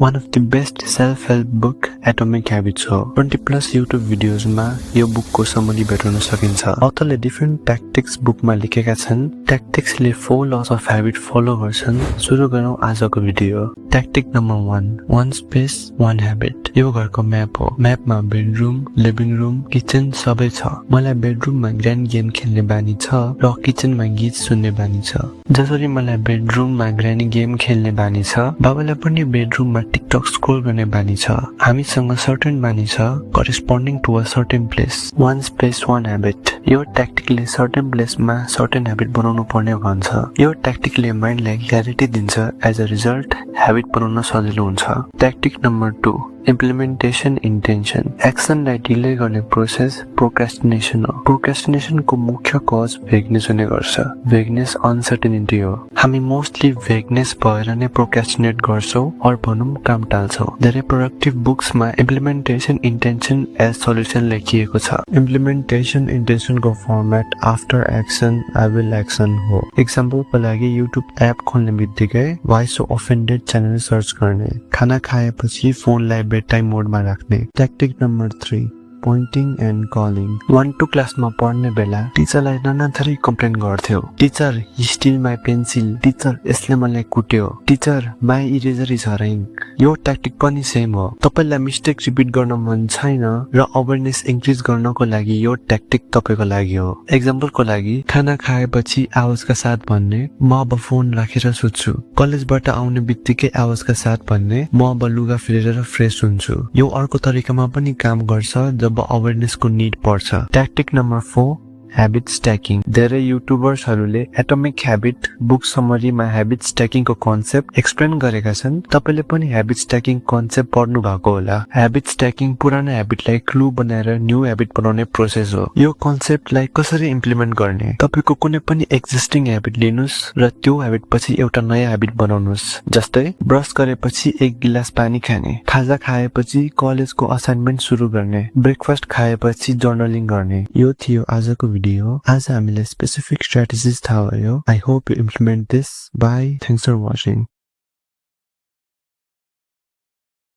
One of the best self-help book Atomic Habits हो 20+ YouTube भिडियोजमा यो बुकको समरी भेट्न सकिन्छ। अथरले डिफरेन्ट ट्याक्टिक्स बुकमा लेखेका छन्। ट्याक्टिक्सले 4 लज अफ ह्याबिट फलो गर्छन्। सुरु गरौँ आजको video. Tactic number 1 1 space 1 habit. यो घरको म्याप हो। म्यापमा बेडरुम, लिभिङ रुम, किचन सबै छ। मलाई बेडरुममा ग्रान्ड गेम खेल्ने बानी छ र किचनमा गीत सुन्ने बानी छ। जसरी मलाई बेडरुममा ग्रान्ड गेम खेल्ने बानी छ, बाबालाई पनि बेडरुममा टिकटक स्क्रोल गर्ने बानी छ। हामीसँग सर्टेन बानी छ corresponding to a certain place. 1 space 1 habit. यो ट्याक्टिकले सर्टेन प्लेसमा सर्टेन ह्याबिट बनाउनु पर्ने भन्छ। यो ट्याक्टिकले माइन्डलाई क्ल्यारिटी दिन्छ। एज अ रिजल्ट ह्याबिट बनाउन सजिलो हुन्छ। Tactic number 2 implementation intention. एक्सनलाई डिले गर्ने प्रोसेस प्रोक्रास्टिनेसन हो। प्रोक्रास्टिनेसनको मुख्य कज भेगनेस हुने गर्छ। भेगनेस अनसर्टेनिटी हो। हामी मोस्टली भेगनेस भएर नै प्रोक्रास्टिनेट गर्छौं और भनौं काम टाल्छौं। धेरै प्रोडक्टिभ बुक्समा इम्प्लिमेन्टेसन इन्टेन्सन एज सल्युसन लेखिएको छ। इम्प्लिमेन्टेसन इन्टेन्सनको format after action I will action हो। एक्जाम्पलको लागि युट्युब एप खोल्ने बित्तिकै why so offended channel search गर्ने। खाना खाएपछि फोनलाई बेड टाइम मोडमा राख्ने। Tactic number 3 pointing and calling. 1-2 क्लासमा पढ्ने बेला टिचरलाई नाना थरी कम्प्लेन गर्थ्यो। Teacher steal my pencil, teacher यसले मलाई कुट्यो, टिचर माई इरेजर इज हराइङ। यो ट्याक्टिक पनि सेम हो। तपाईलाई मिस्टेक रिपिट गर्न मन छैन र अवेरनेस इन्क्रिज गर्नको लागि यो ट्याक्टिक तपाईको लागि हो। एक्जाम्पलको लागि खाना खाएपछि आवाजका साथ भन्ने, म अब फोन राखेर सुत्छु। कलेजबाट आउने बित्तिकै आवाजका साथ भन्ने, म अब लुगा फेरेर फ्रेस हुन्छु। यो अर्को तरिकामा पनि काम गर्छ जब अवेरनेसको नीड पर्छ। Tactic number 4 habit stacking. धेरै युट्युबर्सहरूले एटोमिक ह्याबिट बुक समरीमा ह्याबिट स्ट्याकिङको कन्सेप्ट एक्सप्लेन गरेका छन्। तपाईले पनि ह्याबिट स्ट्याकिङ कन्सेप्ट पढ्नु भएको होला। ह्याबिट स्ट्याकिङ पुरानो ह्याबिटलाई क्लू बनाएर न्यू ह्याबिट बनाउने प्रोसेस हो। यो कन्सेप्टलाई कसरी इम्प्लिमेन्ट गर्ने? तपाईको कुनै पनि एक्जिस्टिङ ह्याबिट लिनुस् र त्यो ह्याबिट पछि एउटा नयाँ ह्याबिट बनाउनुस्। जस्तै ब्रस गरेपछि 1 गिलास पानी खाने, खाजा खाएपछि कलेजको असाइनमेन्ट सुरु गर्ने, ब्रेकफास्ट खाएपछि जर्नलिङ गर्ने। यो थियो आजको भिडियो। आज हामीले स्पेसिफिक स्ट्र्याटेजिज थाहा भयो। I hope you implement this. Bye. Thanks for watching.